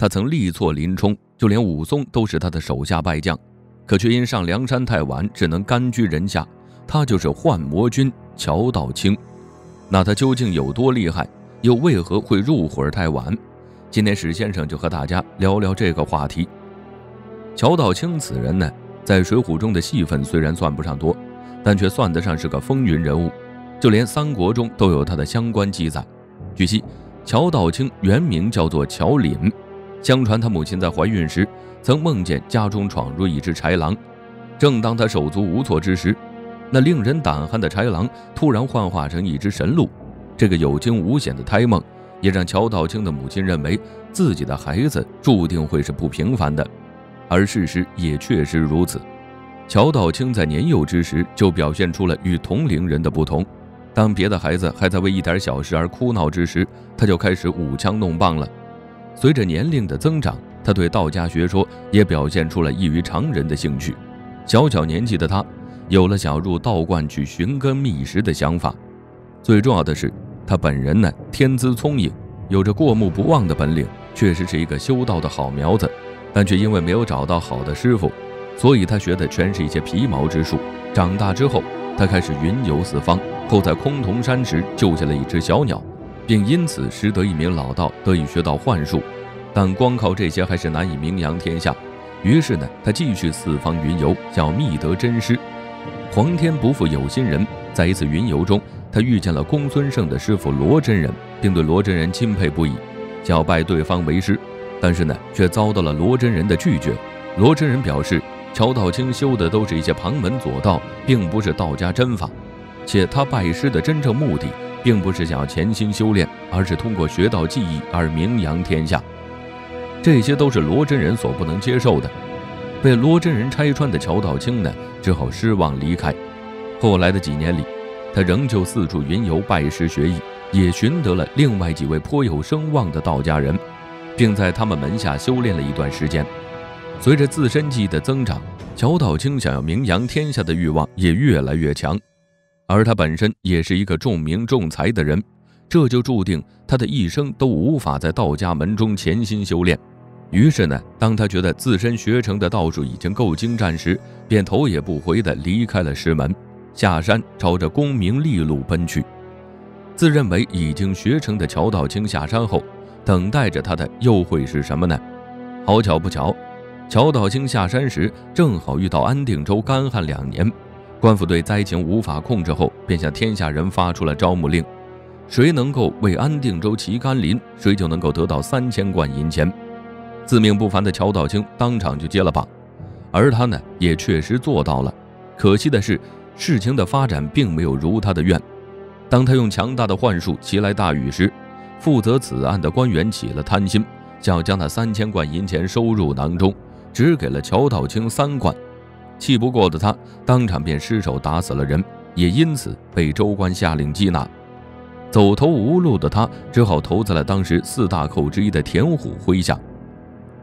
他曾力挫林冲，就连武松都是他的手下败将，可却因上梁山太晚，只能甘居人下。他就是幻魔君乔道清。那他究竟有多厉害，又为何会入伙太晚？今天史先生就和大家聊聊这个话题。乔道清此人呢，在水浒中的戏份虽然算不上多，但却算得上是个风云人物，就连三国中都有他的相关记载。据悉，乔道清原名叫做乔凛，相传他母亲在怀孕时曾梦见家中闯入一只豺狼，正当他手足无措之时，那令人胆寒的豺狼突然幻化成一只神鹿。这个有惊无险的胎梦也让乔道清的母亲认为自己的孩子注定会是不平凡的，而事实也确实如此。乔道清在年幼之时就表现出了与同龄人的不同，当别的孩子还在为一点小事而哭闹之时，他就开始舞枪弄棒了。随着年龄的增长，他对道家学说也表现出了异于常人的兴趣。小年纪的他有了想入道观去寻根觅食的想法。最重要的是，他本人呢，天资聪颖，有着过目不忘的本领，确实是一个修道的好苗子，但却因为没有找到好的师傅，所以他学的全是一些皮毛之术。长大之后，他开始云游四方，后在崆峒山时救下了一只小鸟，并因此识得一名老道，得以学到幻术。但光靠这些还是难以名扬天下，于是呢，他继续四方云游，想要觅得真师。皇天不负有心人，在一次云游中，他遇见了公孙胜的师傅罗真人，并对罗真人钦佩不已，想要拜对方为师，但是呢，却遭到了罗真人的拒绝。罗真人表示，乔道清修的都是一些旁门左道，并不是道家真法，且他拜师的真正目的并不是想要潜心修炼，而是通过学到技艺而名扬天下。这些都是罗真人所不能接受的。被罗真人拆穿的乔道清呢，只好失望离开。后来的几年里，他仍旧四处云游拜师学艺，也寻得了另外几位颇有声望的道家人，并在他们门下修炼了一段时间。随着自身技艺的增长，乔道清想要名扬天下的欲望也越来越强，而他本身也是一个重名重才的人，这就注定他的一生都无法在道家门中潜心修炼。于是呢，当他觉得自身学成的道术已经够精湛时，便头也不回地离开了师门，下山朝着功名利禄奔去。自认为已经学成的乔道清下山后，等待着他的又会是什么呢？好巧不巧，乔道清下山时正好遇到安定州干旱2年，官府对灾情无法控制后，便向天下人发出了招募令，谁能够为安定州齐甘霖，谁就能够得到3000贯银钱。自命不凡的乔道清当场就接了榜，而他呢，也确实做到了。可惜的是，事情的发展并没有如他的愿。当他用强大的幻术袭来大雨时，负责此案的官员起了贪心，想要将那3000贯银钱收入囊中，只给了乔道清3贯。气不过的他当场便失手打死了人，也因此被州官下令缉拿。走投无路的他只好投在了当时4大寇之一的田虎麾下。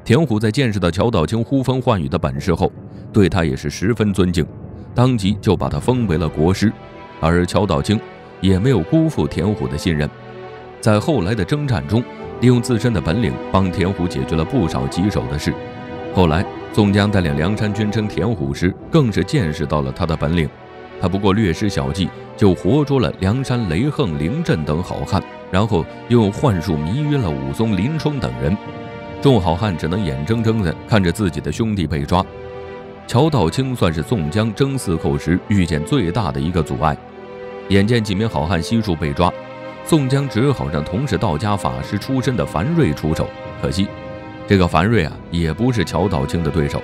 田虎在见识到乔道清呼风唤雨的本事后，对他也是十分尊敬，当即就把他封为了国师。而乔道清也没有辜负田虎的信任，在后来的征战中，利用自身的本领帮田虎解决了不少棘手的事。后来宋江带领梁山军征田虎时，更是见识到了他的本领。他不过略施小计，就活捉了梁山雷横、凌震等好汉，然后又用幻术迷晕了武松、林冲等人。众好汉只能眼睁睁地看着自己的兄弟被抓。乔道清算是宋江征4寇时遇见最大的一个阻碍。眼见几名好汉悉数被抓，宋江只好让同是道家法师出身的樊瑞出手。可惜这个樊瑞也不是乔道清的对手。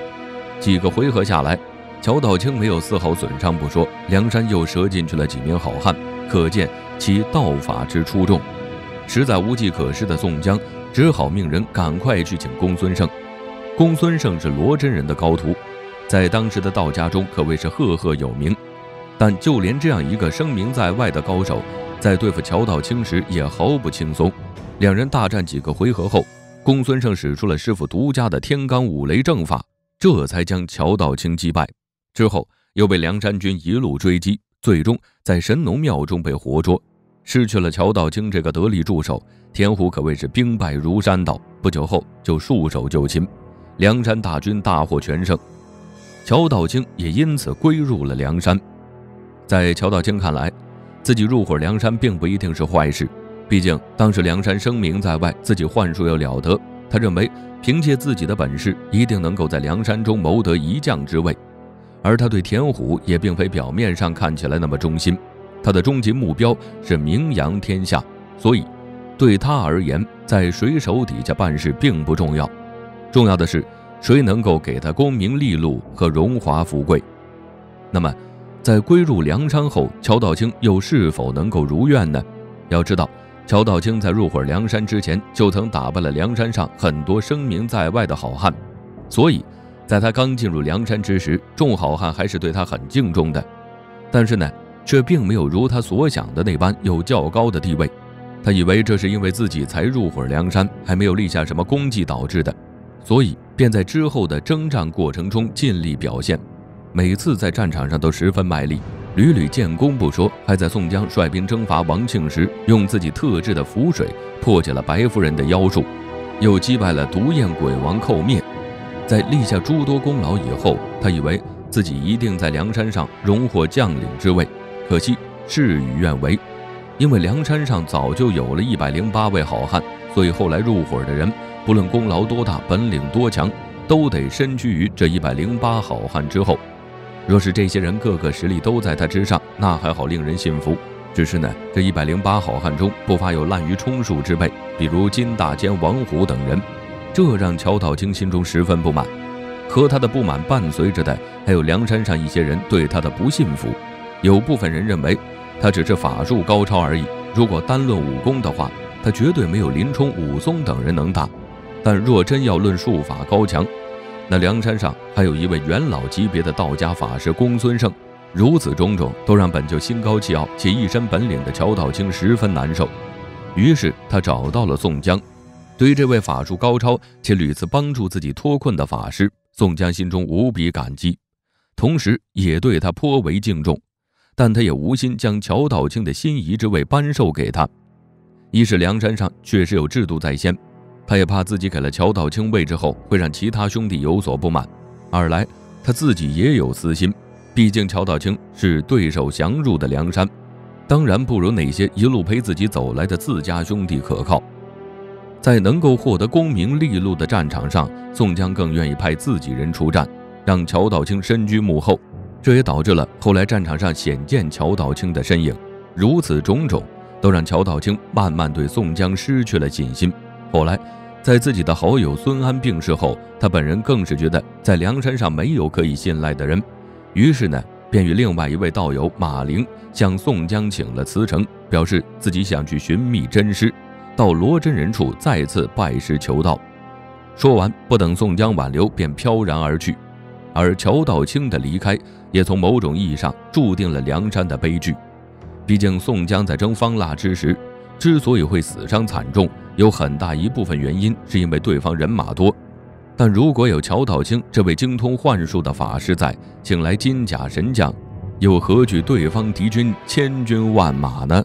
几个回合下来，乔道清没有丝毫损伤不说，梁山又折进去了几名好汉，可见其道法之出众。实在无计可施的宋江只好命人赶快去请公孙胜。公孙胜是罗真人的高徒，在当时的道家中可谓是赫赫有名。但就连这样一个声名在外的高手，在对付乔道清时也毫不轻松。两人大战几个回合后，公孙胜使出了师傅独家的天罡五雷正法，这才将乔道清击败。之后又被梁山军一路追击，最终在神农庙中被活捉。失去了乔道清这个得力助手，田虎可谓是兵败如山倒，不久后就束手就擒，梁山大军大获全胜。乔道清也因此归入了梁山。在乔道清看来，自己入伙梁山并不一定是坏事，毕竟当时梁山声名在外，自己幻术又了得，他认为凭借自己的本事，一定能够在梁山中谋得一将之位。而他对田虎也并非表面上看起来那么忠心，他的终极目标是名扬天下，所以对他而言，在谁手底下办事并不重要，重要的是谁能够给他功名利禄和荣华富贵。那么在归入梁山后，乔道清又是否能够如愿呢？要知道，乔道清在入伙梁山之前就曾打败了梁山上很多声名在外的好汉，所以在他刚进入梁山之时，众好汉还是对他很敬重的。但是呢，却并没有如他所想的那般有较高的地位。他以为这是因为自己才入伙梁山，还没有立下什么功绩导致的，所以便在之后的征战过程中尽力表现，每次在战场上都十分卖力，屡屡建功不说，还在宋江率兵征伐王庆时，用自己特制的符水破解了白夫人的妖术，又击败了独眼鬼王寇灭。在立下诸多功劳以后，他以为自己一定在梁山上荣获将领之位，可惜事与愿违。因为梁山上早就有了108位好汉，所以后来入伙的人，不论功劳多大，本领多强，都得身居于这108好汉之后。若是这些人个个实力都在他之上，那还好令人信服。只是呢，这108好汉中不乏有滥竽充数之辈，比如金大坚、王虎等人，这让乔道清心中十分不满。和他的不满伴随着的还有梁山上一些人对他的不信服。有部分人认为他只是法术高超而已，如果单论武功的话，他绝对没有林冲、武松等人能打。但若真要论术法高强，那梁山上还有一位元老级别的道家法师公孙胜。如此种种都让本就心高气傲且一身本领的乔道清十分难受。于是他找到了宋江。对于这位法术高超且屡次帮助自己脱困的法师，宋江心中无比感激，同时也对他颇为敬重。但他也无心将乔道清的心仪之位颁授给他。一是梁山上确实有制度在先，他也怕自己给了乔道清位置后会让其他兄弟有所不满；二来他自己也有私心，毕竟乔道清是对手降入的梁山，当然不如那些一路陪自己走来的自家兄弟可靠。在能够获得功名利禄的战场上，宋江更愿意派自己人出战，让乔道清身居幕后，这也导致了后来战场上显见乔道清的身影。如此种种都让乔道清慢慢对宋江失去了信心。后来在自己的好友孙安病逝后，他本人更是觉得在梁山上没有可以信赖的人，于是呢便与另外一位道友马陵向宋江请了辞呈，表示自己想去寻觅真师，到罗真人处再次拜师求道。说完，不等宋江挽留，便飘然而去。而乔道清的离开也从某种意义上注定了梁山的悲剧。毕竟宋江在征方腊之时之所以会死伤惨重，有很大一部分原因是因为对方人马多，但如果有乔道清这位精通幻术的法师在，请来金甲神将，又何惧对方敌军千军万马呢？